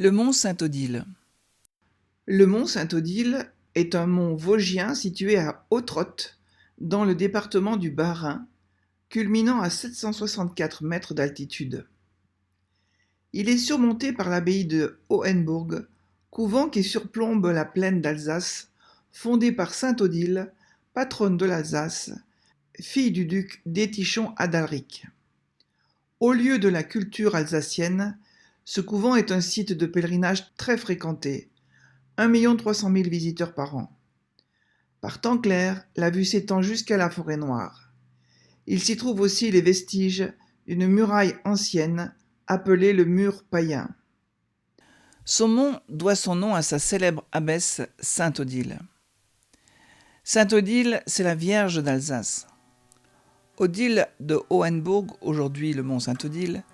Le mont Saint-Odile. Le mont Saint-Odile est un mont vosgien situé à Hauts-Trottes, dans le département du Bas-Rhin, culminant à 764 mètres d'altitude. Il est surmonté par l'abbaye de Hohenburg, couvent qui surplombe la plaine d'Alsace, fondée par sainte Odile, patronne de l'Alsace, fille du duc d'Étichon-Adalric. Au lieu de la culture alsacienne, ce couvent est un site de pèlerinage très fréquenté, 1 300 000 visiteurs par an. Par temps clair, la vue s'étend jusqu'à la forêt noire. Il s'y trouve aussi les vestiges d'une muraille ancienne appelée le mur païen. Saumont doit son nom à sa célèbre abbesse sainte Odile. Sainte Odile, c'est la Vierge d'Alsace. Odile de Hohenburg, aujourd'hui le mont Saint-Odile,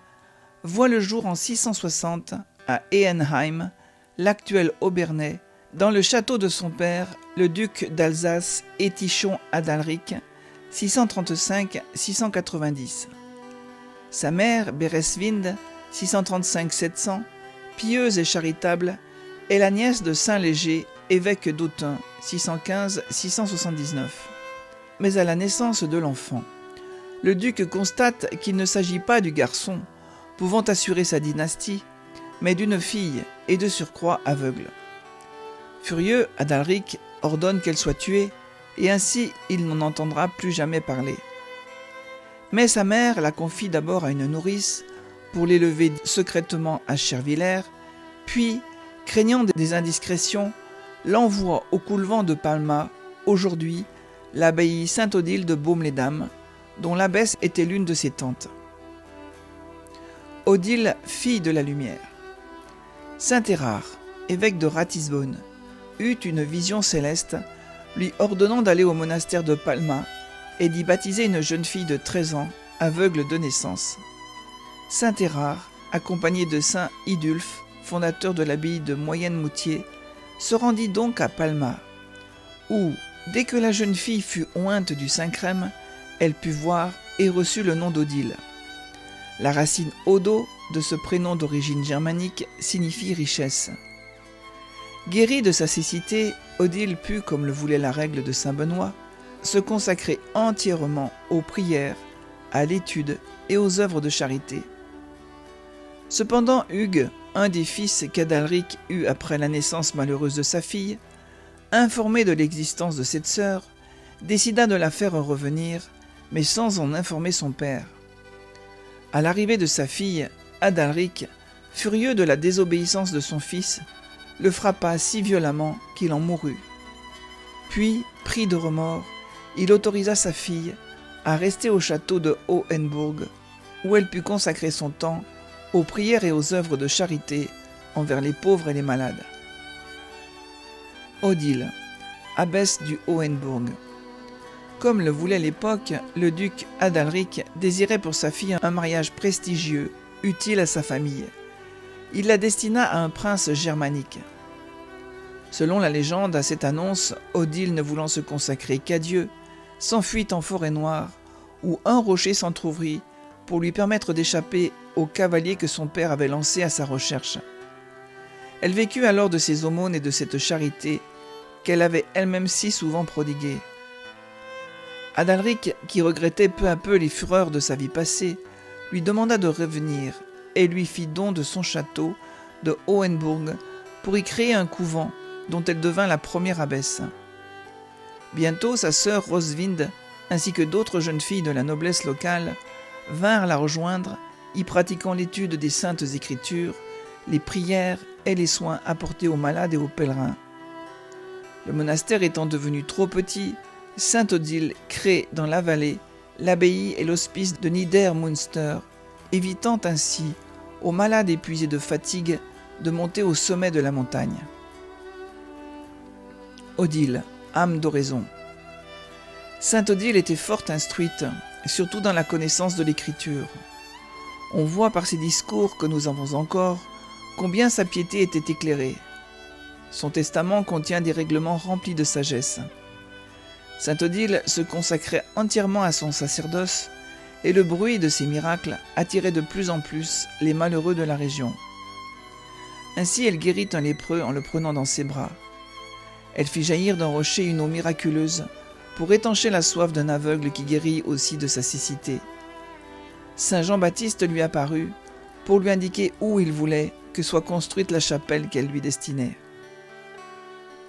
voit le jour en 660 à Ehenheim, l'actuel Obernai, dans le château de son père, le duc d'Alsace Étichon-Adalric, 635-690. Sa mère, Bereswinde, 635-700, pieuse et charitable, est la nièce de Saint Léger, évêque d'Autun, 615-679. Mais à la naissance de l'enfant, le duc constate qu'il ne s'agit pas du garçon, pouvant assurer sa dynastie, mais d'une fille, et de surcroît aveugle. Furieux, Adalric ordonne qu'elle soit tuée, et ainsi il n'en entendra plus jamais parler. Mais sa mère la confie d'abord à une nourrice, pour l'élever secrètement à Chervillers, puis, craignant des indiscrétions, l'envoie au couvent de Palma, aujourd'hui l'abbaye Sainte-Odile de Baume-les-Dames, dont l'abbesse était l'une de ses tantes. Odile, fille de la lumière. Saint Érard, évêque de Ratisbonne, eut une vision céleste, lui ordonnant d'aller au monastère de Palma et d'y baptiser une jeune fille de 13 ans, aveugle de naissance. Saint Érard, accompagné de saint Idulphe, fondateur de l'abbaye de Moyenmoutier, se rendit donc à Palma, où, dès que la jeune fille fut ointe du Saint-Crème, elle put voir et reçut le nom d'Odile. La racine Odo, de ce prénom d'origine germanique, signifie richesse. Guérie de sa cécité, Odile put, comme le voulait la règle de saint Benoît, se consacrer entièrement aux prières, à l'étude et aux œuvres de charité. Cependant, Hugues, un des fils qu'Adalric eut après la naissance malheureuse de sa fille, informé de l'existence de cette sœur, décida de la faire revenir, mais sans en informer son père. À l'arrivée de sa fille, Adalric, furieux de la désobéissance de son fils, le frappa si violemment qu'il en mourut. Puis, pris de remords, il autorisa sa fille à rester au château de Hohenburg, où elle put consacrer son temps aux prières et aux œuvres de charité envers les pauvres et les malades. Odile, abbesse du Hohenburg. Comme le voulait l'époque, le duc Adalric désirait pour sa fille un mariage prestigieux, utile à sa famille. Il la destina à un prince germanique. Selon la légende, à cette annonce, Odile, ne voulant se consacrer qu'à Dieu, s'enfuit en forêt noire, où un rocher s'entr'ouvrit pour lui permettre d'échapper aux cavaliers que son père avait lancés à sa recherche. Elle vécut alors de ses aumônes et de cette charité qu'elle avait elle-même si souvent prodiguée. Adalric, qui regrettait peu à peu les fureurs de sa vie passée, lui demanda de revenir et lui fit don de son château de Hohenburg pour y créer un couvent dont elle devint la première abbesse. Bientôt, sa sœur Roswinde, ainsi que d'autres jeunes filles de la noblesse locale, vinrent la rejoindre, y pratiquant l'étude des saintes écritures, les prières et les soins apportés aux malades et aux pèlerins. Le monastère étant devenu trop petit, sainte Odile crée dans la vallée l'abbaye et l'hospice de Niedermünster, évitant ainsi aux malades épuisés de fatigue de monter au sommet de la montagne. Odile, âme d'oraison. Sainte Odile était fort instruite, surtout dans la connaissance de l'écriture. On voit par ses discours que nous avons encore combien sa piété était éclairée. Son testament contient des règlements remplis de sagesse. Sainte Odile se consacrait entièrement à son sacerdoce et le bruit de ses miracles attirait de plus en plus les malheureux de la région. Ainsi elle guérit un lépreux en le prenant dans ses bras. Elle fit jaillir d'un rocher une eau miraculeuse pour étancher la soif d'un aveugle qui guérit aussi de sa cécité. Saint Jean-Baptiste lui apparut pour lui indiquer où il voulait que soit construite la chapelle qu'elle lui destinait.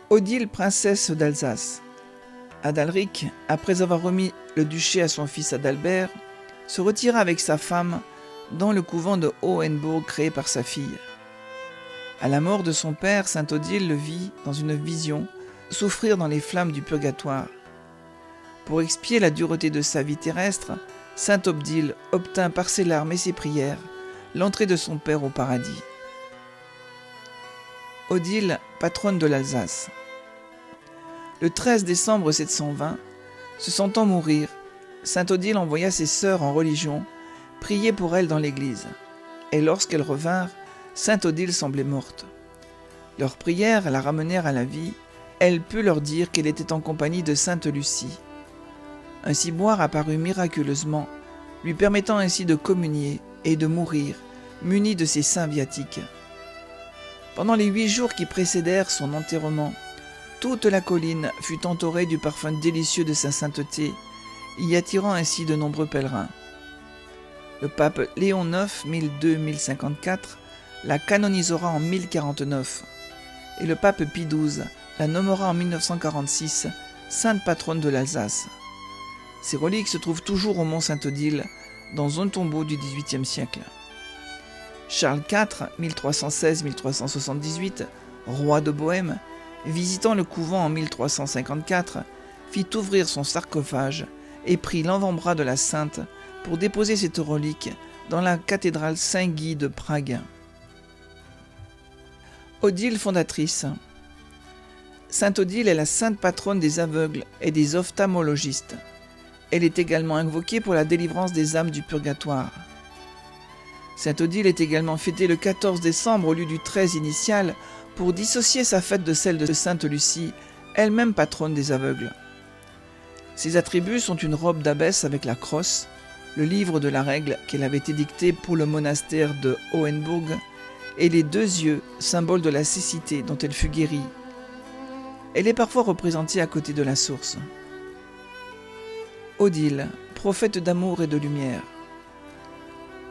Odile, princesse d'Alsace. Adalric, après avoir remis le duché à son fils Adalbert, se retira avec sa femme dans le couvent de Hohenbourg créé par sa fille. À la mort de son père, sainte Odile le vit, dans une vision, souffrir dans les flammes du purgatoire. Pour expier la dureté de sa vie terrestre, sainte Odile obtint par ses larmes et ses prières l'entrée de son père au paradis. Odile, patronne de l'Alsace. Le 13 décembre 720, se sentant mourir, sainte Odile envoya ses sœurs en religion prier pour elle dans l'église. Et lorsqu'elles revinrent, sainte Odile semblait morte. Leurs prières la ramenèrent à la vie. Elle put leur dire qu'elle était en compagnie de sainte Lucie. Un ciboire apparut miraculeusement, lui permettant ainsi de communier et de mourir, munie de ses saints viatiques. Pendant les 8 jours qui précédèrent son enterrement, toute la colline fut entourée du parfum délicieux de sa sainteté, y attirant ainsi de nombreux pèlerins. Le pape Léon IX, 1002-1054, la canonisera en 1049, et le pape Pie XII la nommera en 1946 sainte patronne de l'Alsace. Ses reliques se trouvent toujours au mont Sainte-Odile, dans un tombeau du XVIIIe siècle. Charles IV, 1316-1378, roi de Bohême, visitant le couvent en 1354, fit ouvrir son sarcophage et prit l'avant-bras de la sainte pour déposer cette relique dans la cathédrale Saint-Guy de Prague. Odile fondatrice. Sainte Odile est la sainte patronne des aveugles et des ophtalmologistes. Elle est également invoquée pour la délivrance des âmes du purgatoire. Sainte Odile est également fêtée le 14 décembre au lieu du 13 initial pour dissocier sa fête de celle de sainte Lucie, elle-même patronne des aveugles. Ses attributs sont une robe d'abbesse avec la crosse, le livre de la règle qu'elle avait édicté pour le monastère de Hohenbourg et les 2 yeux, symbole de la cécité dont elle fut guérie. Elle est parfois représentée à côté de la source. Odile, prophète d'amour et de lumière.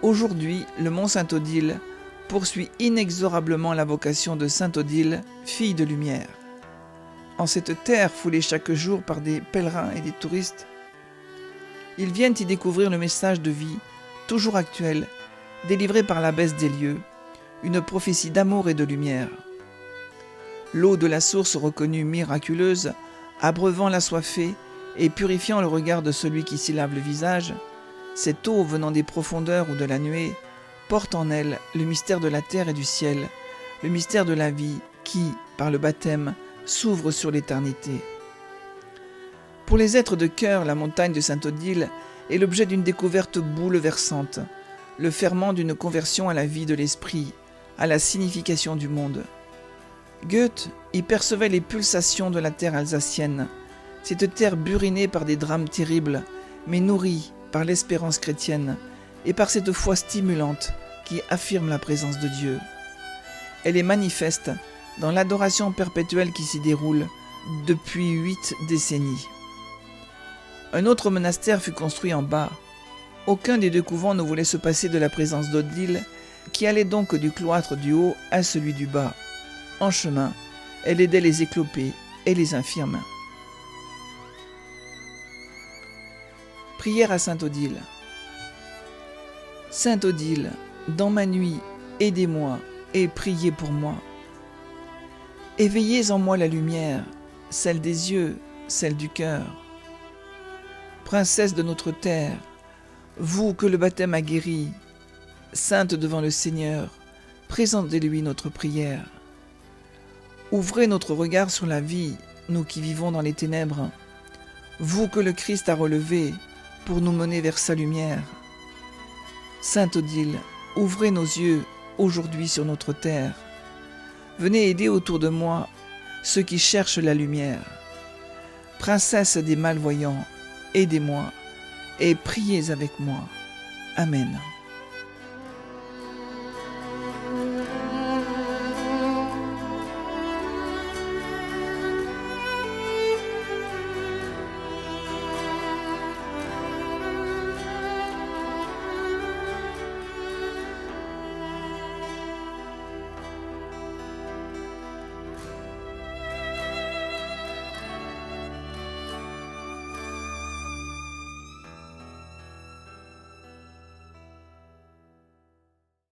Aujourd'hui, le mont Sainte-Odile poursuit inexorablement la vocation de Sainte Odile, fille de lumière. En cette terre foulée chaque jour par des pèlerins et des touristes, ils viennent y découvrir le message de vie, toujours actuel, délivré par l'abbesse des lieux, une prophétie d'amour et de lumière. L'eau de la source reconnue miraculeuse, abreuvant l'assoiffé et purifiant le regard de celui qui s'y lave le visage, cette eau venant des profondeurs ou de la nuée, porte en elle le mystère de la terre et du ciel, le mystère de la vie qui, par le baptême, s'ouvre sur l'éternité. Pour les êtres de cœur, la montagne de Sainte-Odile est l'objet d'une découverte bouleversante, le ferment d'une conversion à la vie de l'esprit, à la signification du monde. Goethe y percevait les pulsations de la terre alsacienne, cette terre burinée par des drames terribles, mais nourrie par l'espérance chrétienne et par cette foi stimulante qui affirme la présence de Dieu. Elle est manifeste dans l'adoration perpétuelle qui s'y déroule depuis 8 décennies. Un autre monastère fut construit en bas. Aucun des 2 couvents ne voulait se passer de la présence d'Odile, qui allait donc du cloître du haut à celui du bas. En chemin, elle aidait les éclopés et les infirmes. Prière à Sainte Odile. Sainte Odile, dans ma nuit, aidez-moi et priez pour moi. Éveillez en moi la lumière, celle des yeux, celle du cœur. Princesse de notre terre, vous que le baptême a guéri, sainte devant le Seigneur, présentez-lui notre prière. Ouvrez notre regard sur la vie, nous qui vivons dans les ténèbres, vous que le Christ a relevé pour nous mener vers sa lumière. Sainte Odile, ouvrez nos yeux aujourd'hui sur notre terre. Venez aider autour de moi ceux qui cherchent la lumière. Princesse des malvoyants, aidez-moi et priez avec moi. Amen.